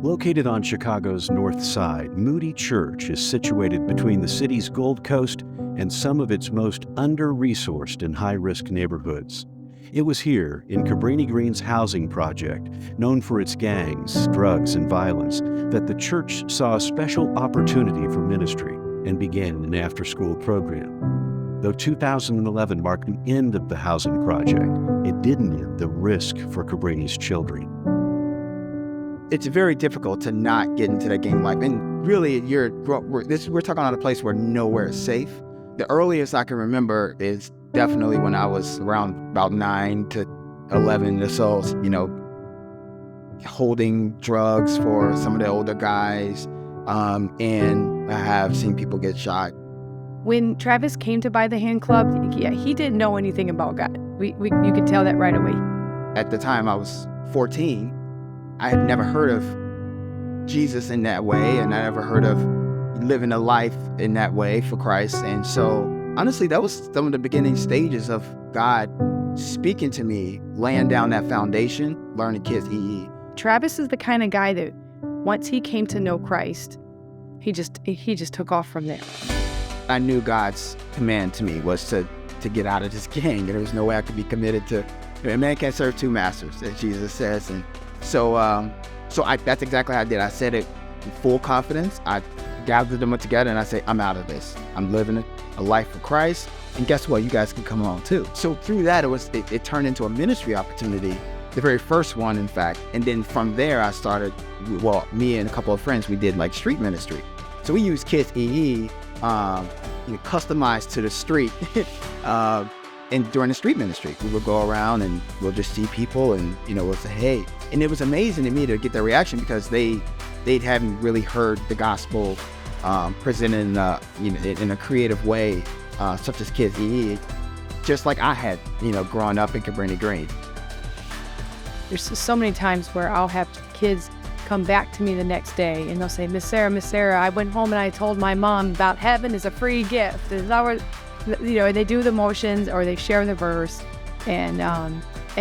Located on Chicago's north side, Moody Church is situated between the city's Gold Coast and some of its most under-resourced and high-risk neighborhoods. It was here, in Cabrini Green's housing project, known for its gangs, drugs, and violence, that the church saw a special opportunity for ministry and began an after-school program. Though 2011 marked the end of the housing project, it didn't end the risk for Cabrini's children. It's very difficult to not get into that gang life. And really, we're talking about a place where nowhere is safe. The earliest I can remember is definitely when I was around about 9 to 11 or so, holding drugs for some of the older guys. And I have seen people get shot. When Travis came to buy the hand club, he didn't know anything about God. You could tell that right away. At the time I was 14, I had never heard of Jesus in that way, and I never heard of living a life in that way for Christ. And so, honestly, that was some of the beginning stages of God speaking to me, laying down that foundation, learning Kids EE. Travis is the kind of guy that once he came to know Christ, he just took off from there. I knew God's command to me was to get out of this gang, and there was no way I could be committed to. A man can't serve two masters, as Jesus says, and so that's exactly how I did. I said it in full confidence. I gathered them together and I said, I'm out of this. I'm living a life for Christ. And guess what? You guys can come along too. So through that, it turned into a ministry opportunity, the very first one, in fact. And then from there, I started, me and a couple of friends, we did like street ministry. So we used Kids EE, customized to the street. And during the street ministry, we would go around and we'll just see people and, we'll say, hey. And it was amazing to me to get their reaction because they hadn't really heard the gospel presented in a creative way, such as Kids EE, just like I had, growing up in Cabrini Green. There's so many times where I'll have kids come back to me the next day and they'll say, Miss Sarah, I went home and I told my mom about heaven is a free gift. They do the motions or they share the verse, and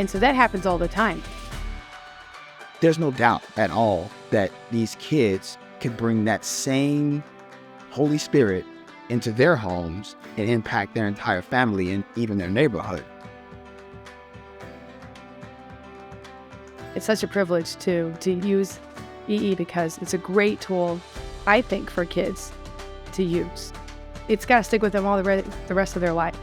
so that happens all the time. There's no doubt at all that these kids can bring that same Holy Spirit into their homes and impact their entire family and even their neighborhood. It's such a privilege to use EE because it's a great tool, I think, for kids to use. It's got to stick with them all the rest of their life.